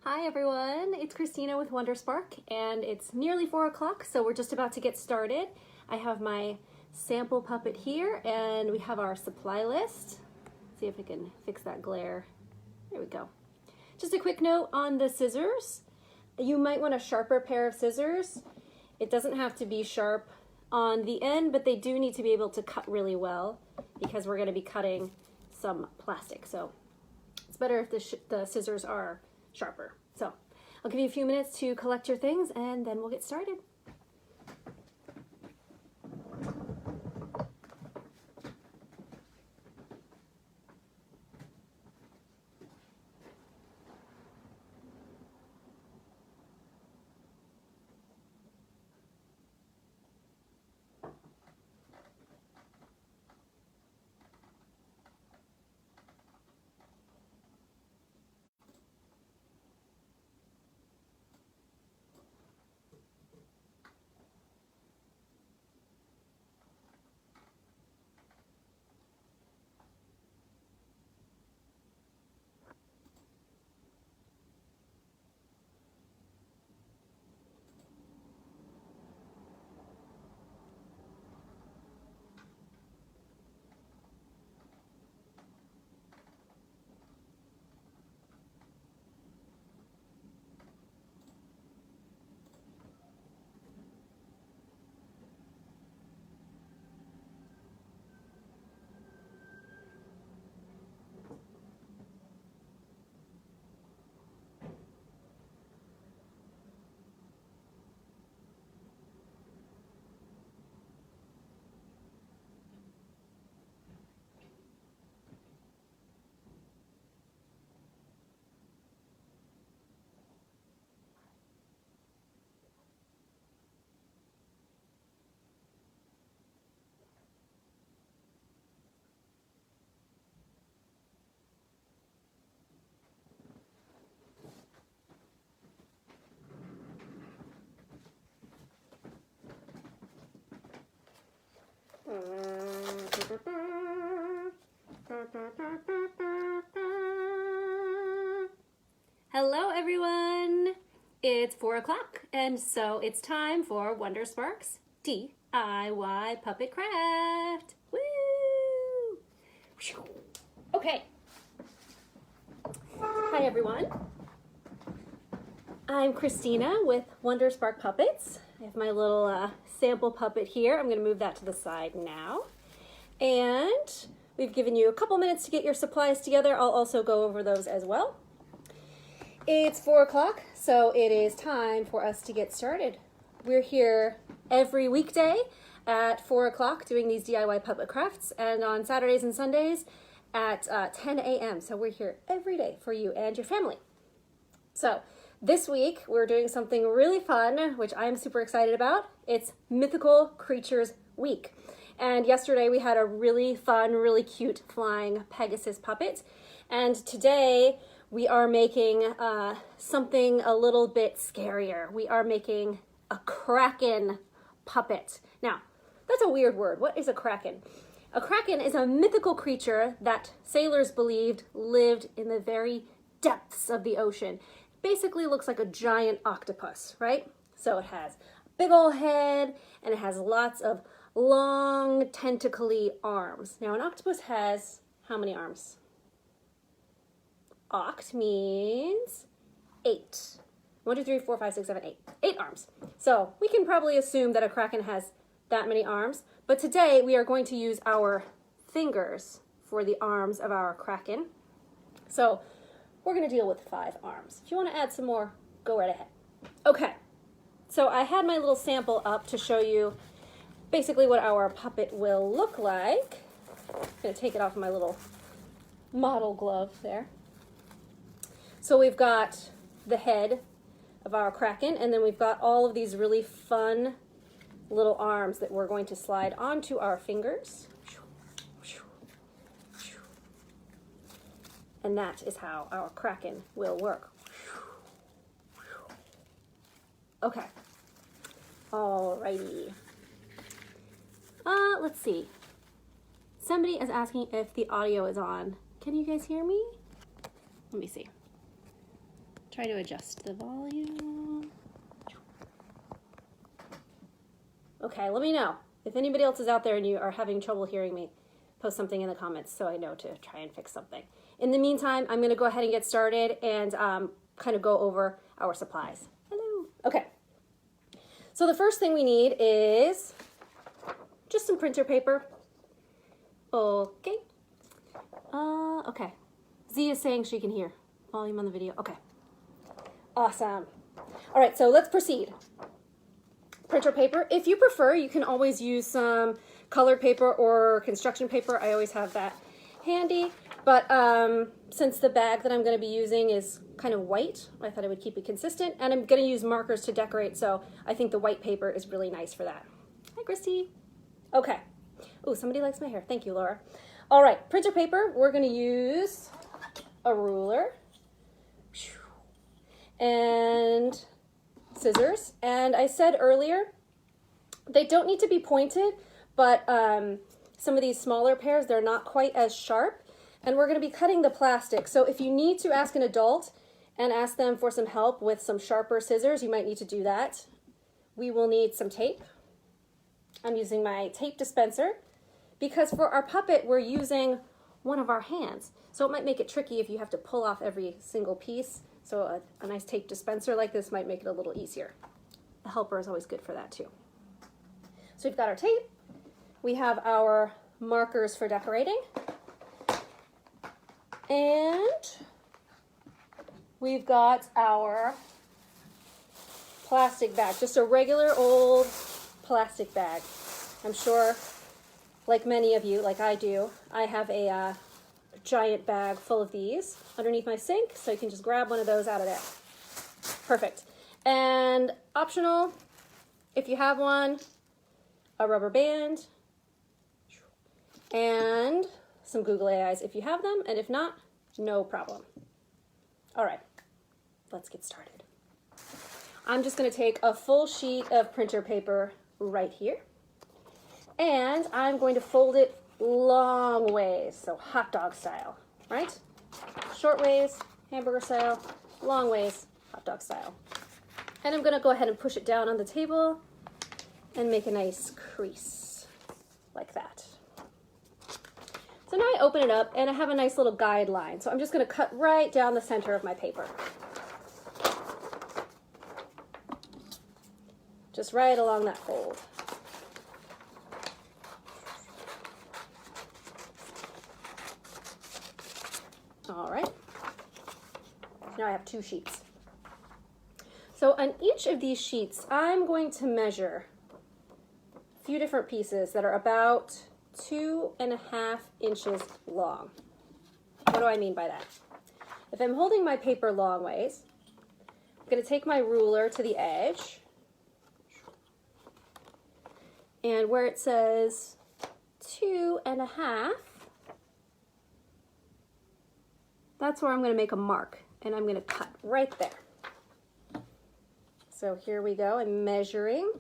Hi everyone, it's Christina with WonderSpark, and it's nearly 4 o'clock, so we're just about to get started. I have my sample puppet here, and we have our supply list. See if I can fix that glare. There we go. Just a quick note on the scissors. You might want a sharper pair of scissors. It doesn't have to be sharp on the end, but they do need to be able to cut really well because we're going to be cutting some plastic. So it's better if the scissors are sharper. So I'll give you a few minutes to collect your things and then we'll get started. Hello everyone! It's 4 o'clock and so it's time for WonderSpark's DIY Puppet Craft! Woo! Okay. Hi everyone. I'm Christina with WonderSpark Puppets. I have my little sample puppet here. I'm going to move that to the side now. And we've given you a couple minutes to get your supplies together. I'll also go over those as well. It's 4 o'clock, so it is time for us to get started. We're here every weekday at 4 o'clock doing these DIY puppet crafts, and on Saturdays and Sundays at 10 a.m. So we're here every day for you and your family. So this week we're doing something really fun, which I'm super excited about. It's Mythical Creatures Week. And yesterday we had a really fun, really cute flying Pegasus puppet. And today we are making something a little bit scarier. We are making a Kraken puppet. Now, that's a weird word. What is a Kraken? A Kraken is a mythical creature that sailors believed lived in the very depths of the ocean. Basically looks like a giant octopus, right? So it has a big old head and it has lots of long tentacly arms. Now an octopus has how many arms? Oct means 8. 1, 2, 3, 4, 5, 6, 7, 8. 8 arms. So we can probably assume that a Kraken has that many arms, but today we are going to use our fingers for the arms of our Kraken. So we're going to deal with 5 arms. If you want to add some more, go right ahead. Okay, so I had my little sample up to show you basically what our puppet will look like. I'm going to take it off my little model glove there. So we've got the head of our Kraken, and then we've got all of these really fun little arms that we're going to slide onto our fingers. And that is how our Kraken will work. Okay. Alrighty. Let's see. Somebody is asking if the audio is on. Can you guys hear me? Let me see. Try to adjust the volume. Okay, let me know. If anybody else is out there and you are having trouble hearing me, post something in the comments so I know to try and fix something. In the meantime, I'm going to go ahead and get started and kind of go over our supplies. Hello. Okay. So the first thing we need is just some printer paper. Okay. Okay. Z is saying she can hear. Volume on the video. Okay. Awesome. All right, so let's proceed. Printer paper. If you prefer, you can always use some colored paper or construction paper. I always have that handy. But since the bag that I'm going to be using is kind of white, I thought I would keep it consistent. And I'm going to use markers to decorate, so I think the white paper is really nice for that. Hi, Christy. Okay. Oh, somebody likes my hair. Thank you, Laura. All right, printer paper. We're going to use a ruler and scissors. And I said earlier, they don't need to be pointed, but some of these smaller pairs, they're not quite as sharp. And we're going to be cutting the plastic. So if you need to ask an adult and ask them for some help with some sharper scissors, you might need to do that. We will need some tape. I'm using my tape dispenser because for our puppet, we're using one of our hands. So it might make it tricky if you have to pull off every single piece. So a nice tape dispenser like this might make it a little easier. The helper is always good for that too. So we've got our tape. We have our markers for decorating. And we've got our plastic bag, just a regular old plastic bag. I'm sure, like many of you, like I do, I have a giant bag full of these underneath my sink, so you can just grab one of those out of there. Perfect. And optional, if you have one, a rubber band, and some Googley eyes if you have them, and if not, no problem. All right, let's get started. I'm just going to take a full sheet of printer paper right here, and I'm going to fold it long ways, so hot dog style, right? Short ways, hamburger style, long ways, hot dog style. And I'm going to go ahead and push it down on the table and make a nice crease like that. So now I open it up and I have a nice little guideline. So I'm just going to cut right down the center of my paper. Just right along that fold. All right. Now I have two sheets. So on each of these sheets, I'm going to measure a few different pieces that are about 2.5 inches long. What do I mean by that? If I'm holding my paper long ways, I'm going to take my ruler to the edge, and where it says 2.5, that's where I'm going to make a mark, and I'm going to cut right there. So here we go, I'm measuring.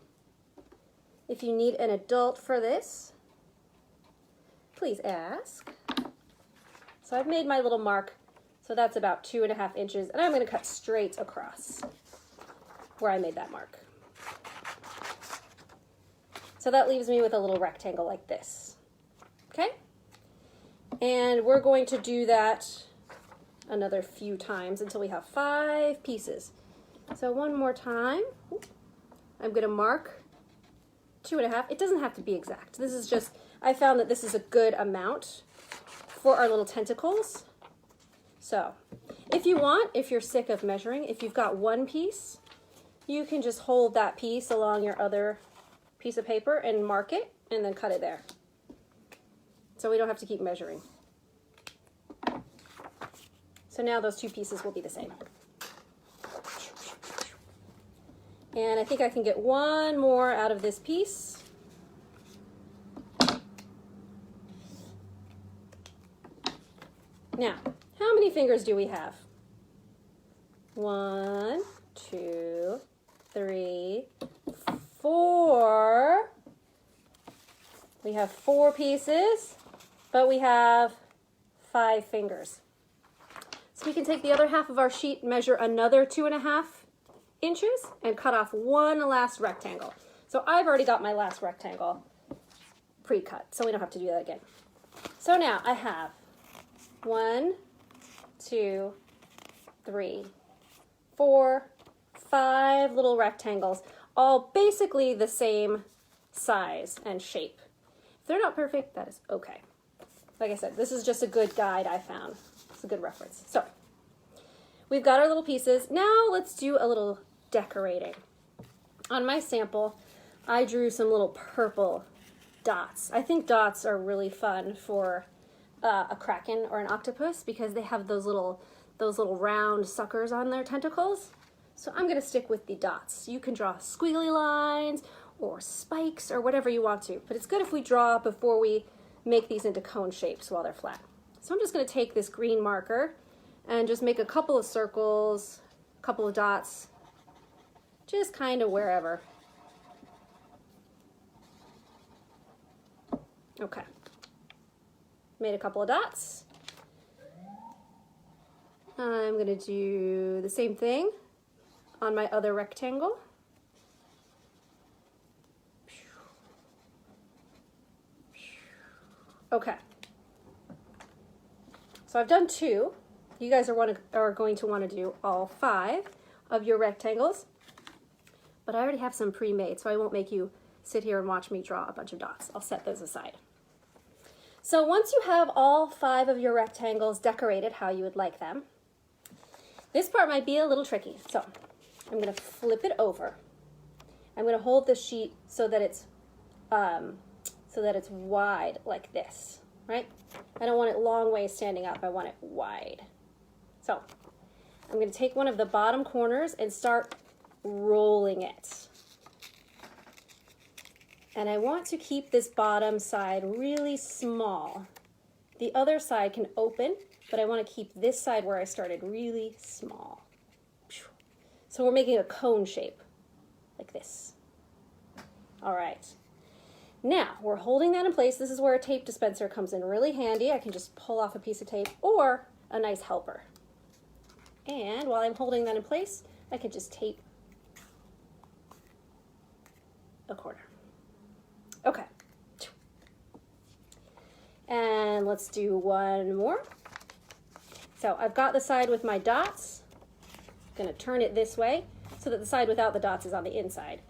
If you need an adult for this, please ask. So I've made my little mark, so that's about 2.5 inches, and I'm going to cut straight across where I made that mark. So that leaves me with a little rectangle like this. Okay? And we're going to do that another few times until we have 5 pieces. So one more time, I'm going to mark 2.5. It doesn't have to be exact. This is just, I found that this is a good amount for our little tentacles. So if you want, if you're sick of measuring, if you've got one piece, you can just hold that piece along your other piece of paper and mark it and then cut it there. So we don't have to keep measuring. So now those 2 pieces will be the same. And I think I can get one more out of this piece. Now, how many fingers do we have? 1, 2, 3, 4. We have 4 pieces, but we have 5 fingers. So we can take the other half of our sheet, measure another 2.5 inches, and cut off one last rectangle. So I've already got my last rectangle pre-cut, so we don't have to do that again. So now I have 1, 2, 3, 4, 5 little rectangles, all basically the same size and shape. If they're not perfect, that is okay. Like I said, this is just a good guide I found. It's a good reference. So we've got our little pieces. Now let's do a little decorating. On my sample, I drew some little purple dots. I think dots are really fun for a kraken or an octopus because they have those little round suckers on their tentacles. So I'm gonna stick with the dots. You can draw squiggly lines or spikes or whatever you want to, but it's good if we draw before we make these into cone shapes while they're flat. So I'm just gonna take this green marker and just make a couple of circles, a couple of dots, just kind of wherever. Okay, made a couple of dots. I'm gonna do the same thing on my other rectangle. Okay, so I've done 2. You guys are going to want to do all 5 of your rectangles, but I already have some pre-made, so I won't make you sit here and watch me draw a bunch of dots. I'll set those aside. So once you have all 5 of your rectangles decorated how you would like them, this part might be a little tricky. So I'm going to flip it over. I'm going to hold the sheet so that it's wide like this, right? I don't want it long ways standing up. I want it wide. So I'm going to take one of the bottom corners and start rolling it. And I want to keep this bottom side really small. The other side can open, but I want to keep this side where I started really small. So we're making a cone shape, like this. All right. Now, we're holding that in place. This is where a tape dispenser comes in really handy. I can just pull off a piece of tape or a nice helper. And while I'm holding that in place, I can just tape a corner. Okay. And let's do one more. So I've got the side with my dots. I'm going to turn it this way so that the side without the dots is on the inside.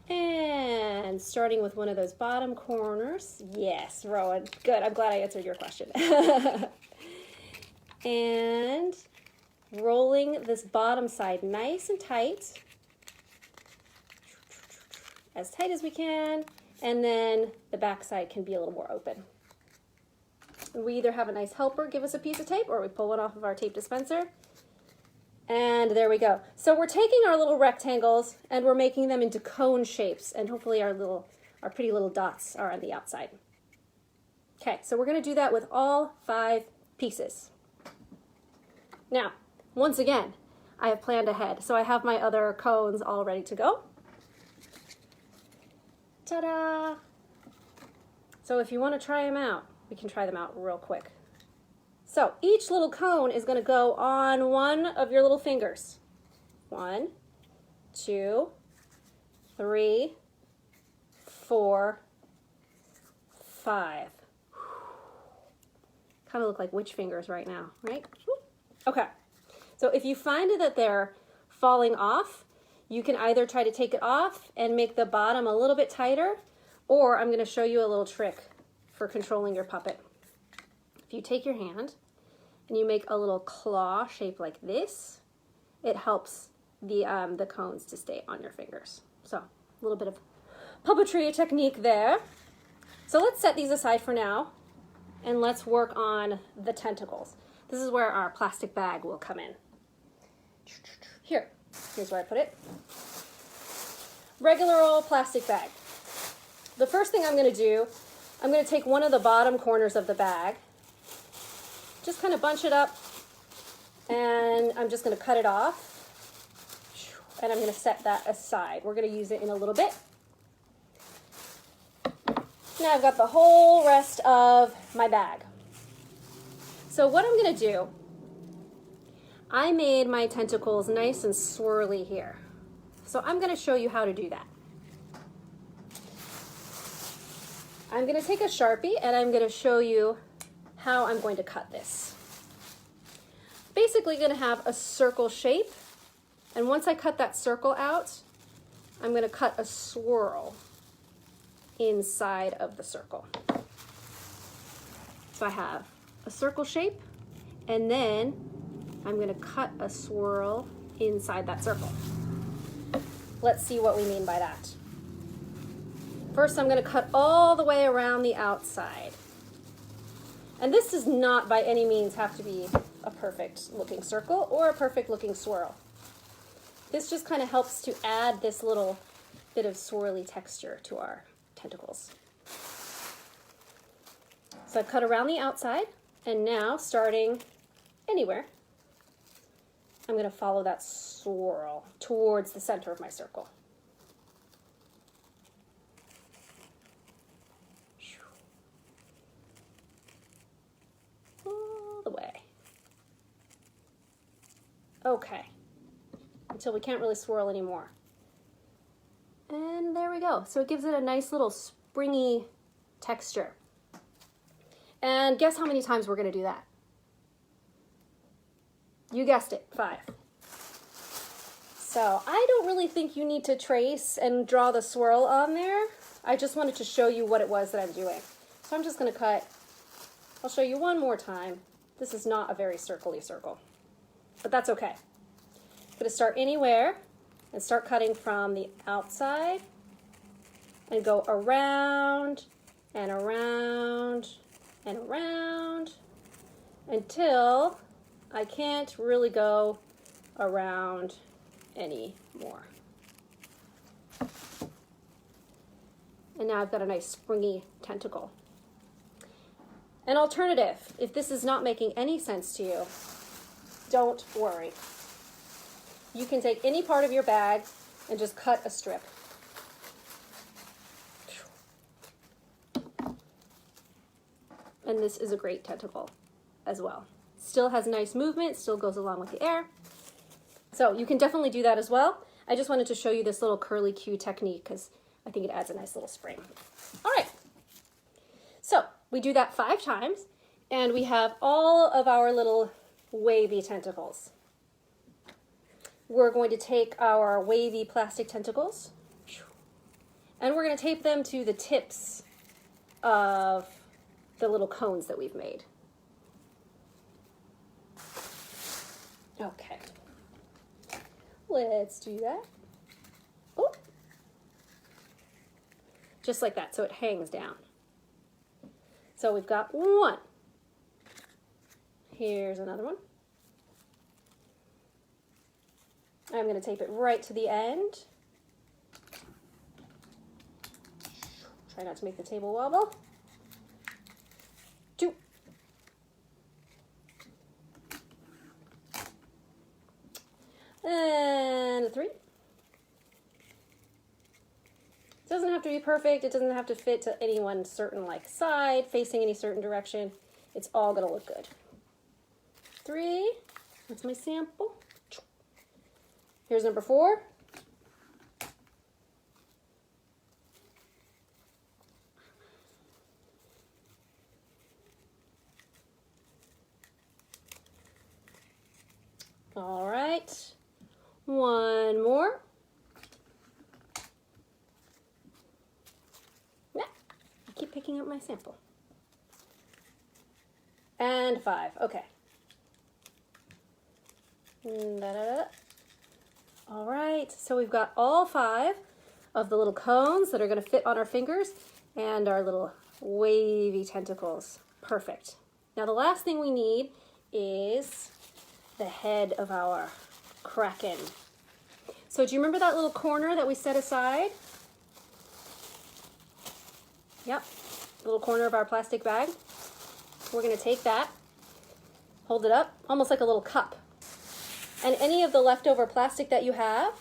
And starting with one of those bottom corners. Yes, Rowan. Good. I'm glad I answered your question. And rolling this bottom side nice and tight. As tight as we can. And then the back side can be a little more open. We either have a nice helper give us a piece of tape, or we pull one off of our tape dispenser. And there we go. So we're taking our little rectangles and we're making them into cone shapes, and hopefully our pretty little dots are on the outside. Okay, so we're going to do that with all 5 pieces. Now, once again, I have planned ahead. So I have my other cones all ready to go. Ta-da! So if you want to try them out, we can try them out real quick. So each little cone is going to go on one of your little fingers. 1, 2, 3, 4, 5. Kind of look like witch fingers right now, right? Okay. So if you find that they're falling off, you can either try to take it off and make the bottom a little bit tighter, or I'm going to show you a little trick for controlling your puppet. If you take your hand and you make a little claw shape like this, it helps the cones to stay on your fingers. So a little bit of puppetry technique there. So let's set these aside for now, and let's work on the tentacles. This is where our plastic bag will come in. Here's where I put it. Regular old plastic bag. The first thing I'm going to do, I'm going to take one of the bottom corners of the bag, just kind of bunch it up, and I'm just going to cut it off, and I'm going to set that aside. We're going to use it in a little bit. Now I've got the whole rest of my bag. So what I'm going to do I made my tentacles nice and swirly here. So I'm going to show you how to do that. I'm going to take a Sharpie and I'm going to show you how I'm going to cut this. Basically going to have a circle shape, and once I cut that circle out, I'm going to cut a swirl inside of the circle. So I have a circle shape, and then I'm going to cut a swirl inside that circle. Let's see what we mean by that. First, I'm going to cut all the way around the outside. And this does not by any means have to be a perfect looking circle or a perfect looking swirl. This just kind of helps to add this little bit of swirly texture to our tentacles. So I cut around the outside, and now starting anywhere, I'm going to follow that swirl towards the center of my circle. All the way. Okay. Until we can't really swirl anymore. And there we go. So it gives it a nice little springy texture. And guess how many times we're going to do that? You guessed it, 5. So I don't really think you need to trace and draw the swirl on there. I just wanted to show you what it was that I'm doing. So I'm just going to cut. I'll show you one more time. This is not a very circly circle, but that's okay. I'm going to start anywhere and start cutting from the outside and go around and around and around until I can't really go around anymore. And now I've got a nice springy tentacle. An alternative, if this is not making any sense to you, don't worry. You can take any part of your bag and just cut a strip. And this is a great tentacle as well. Still has nice movement, still goes along with the air. So you can definitely do that as well. I just wanted to show you this little curly Q technique because I think it adds a nice little spring. All right. So we do that 5 times, and we have all of our little wavy tentacles. We're going to take our wavy plastic tentacles, and we're going to tape them to the tips of the little cones that we've made. Okay. Let's do that. Oh. Just like that, so it hangs down. So we've got 1. Here's another one. I'm going to tape it right to the end. Try not to make the table wobble. 2. And 3. It doesn't have to be perfect. It doesn't have to fit to any one certain side, facing any certain direction. It's all going to look good. 3. That's my sample. Here's number 4. All right. 1 more. Yeah, I keep picking up my sample. And 5. Okay. Da-da-da. All right, so we've got all 5 of the little cones that are going to fit on our fingers and our little wavy tentacles. Perfect. Now the last thing we need is the head of our Kraken. So do you remember that little corner that we set aside? Yep, little corner of our plastic bag. We're going to take that, hold it up, almost like a little cup. And any of the leftover plastic that you have,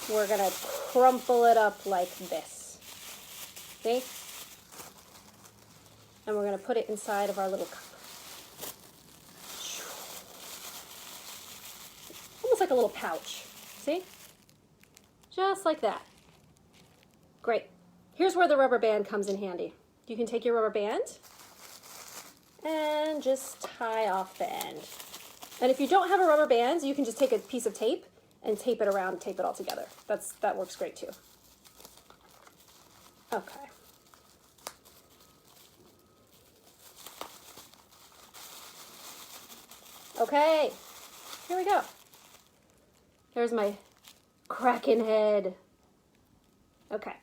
we're going to crumple it up like this. See? And we're going to put it inside of our little cup. a little pouch. See? Just like that. Great. Here's where the rubber band comes in handy. You can take your rubber band and just tie off the end. And if you don't have a rubber band, you can just take a piece of tape and tape it around, tape it all together. That works great too. Okay. Okay, here we go. There's my Kraken head. Okay.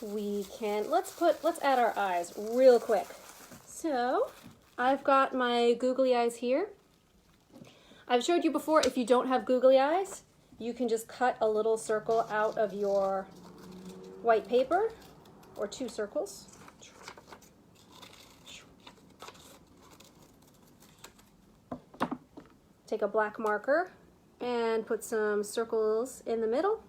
Let's add our eyes real quick. So, I've got my googly eyes here. I've showed you before, if you don't have googly eyes, you can just cut a little circle out of your white paper, or 2 circles. Take a black marker and put some circles in the middle.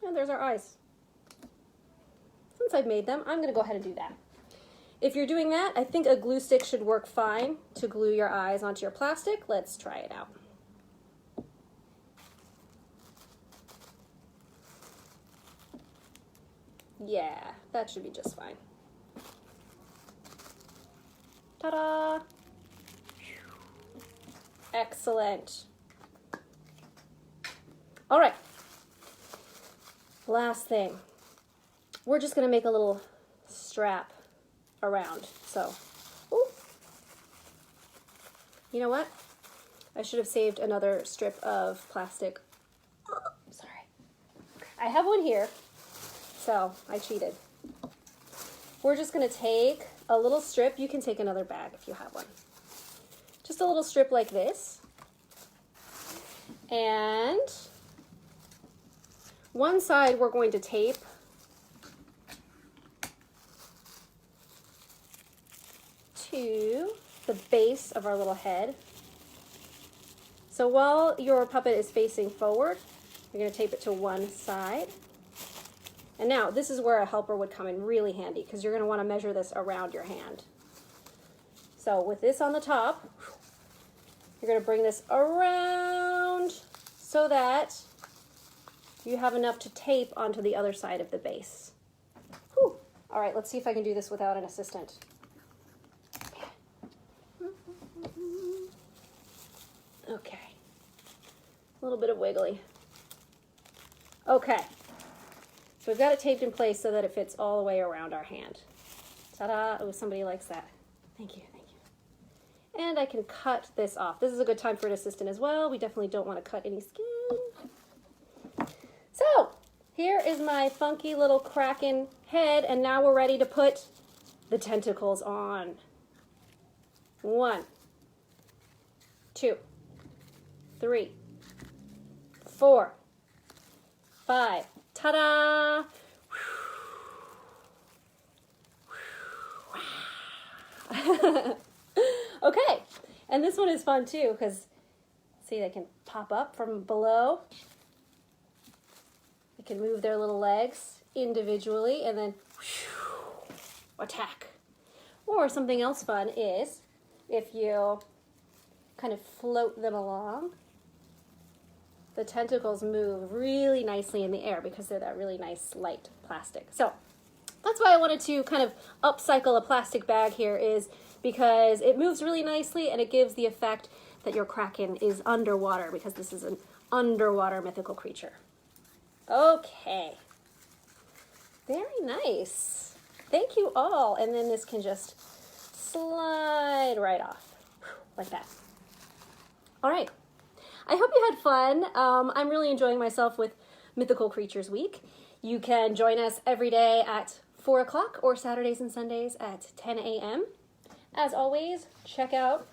And there's our eyes. Since I've made them, I'm going to go ahead and do that. If you're doing that, I think a glue stick should work fine to glue your eyes onto your plastic. Let's try it out. Yeah, that should be just fine. Ta-da! Excellent. All right. Last thing. We're just going to make a little strap around. So, ooh. You know what? I should have saved another strip of plastic. Oh, sorry. I have one here, so I cheated. We're just going to take a little strip. You can take another bag if you have one. Just a little strip like this. And one side we're going to tape to the base of our little head. So while your puppet is facing forward, you're going to tape it to one side. And now this is where a helper would come in really handy, because you're going to want to measure this around your hand. So with this on the top, you're going to bring this around so that you have enough to tape onto the other side of the base. Whew. All right, let's see if I can do this without an assistant. Okay, a little bit of wiggly. Okay, so we've got it taped in place so that it fits all the way around our hand. Ta-da! Oh, somebody likes that. Thank you, thank you. And I can cut this off. This is a good time for an assistant as well. We definitely don't want to cut any skin. So, here is my funky little Kraken head, and now we're ready to put the tentacles on. 1, 2, 3, 4, 5. Ta-da! Okay, and this one is fun too, because see, they can pop up from below. They can move their little legs individually and then attack. Or something else fun is if you kind of float them along, the tentacles move really nicely in the air because they're that really nice light plastic. So that's why I wanted to kind of upcycle a plastic bag here, is because it moves really nicely and it gives the effect that your Kraken is underwater, because this is an underwater mythical creature. Okay. Very nice. Thank you all. And then this can just slide right off like that. All right. I hope you had fun. I'm really enjoying myself with Mythical Creatures Week. You can join us every day at 4 o'clock or Saturdays and Sundays at 10 a.m. As always, check out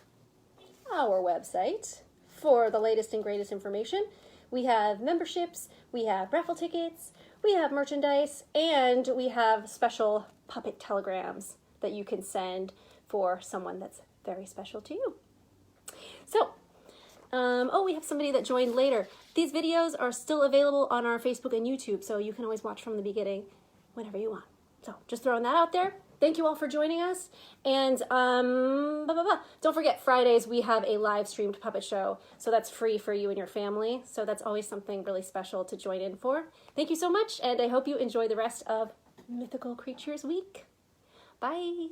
our website for the latest and greatest information. We have memberships, we have raffle tickets, we have merchandise, and we have special puppet telegrams that you can send for someone that's very special to you. So, oh, we have somebody that joined later. These videos are still available on our Facebook and YouTube, so you can always watch from the beginning whenever you want. So, just throwing that out there. thank you all for joining us. And don't forget, Fridays we have a live streamed puppet show. So that's free for you and your family. So that's always something really special to join in for. Thank you so much. And I hope you enjoy the rest of Mythical Creatures Week. Bye.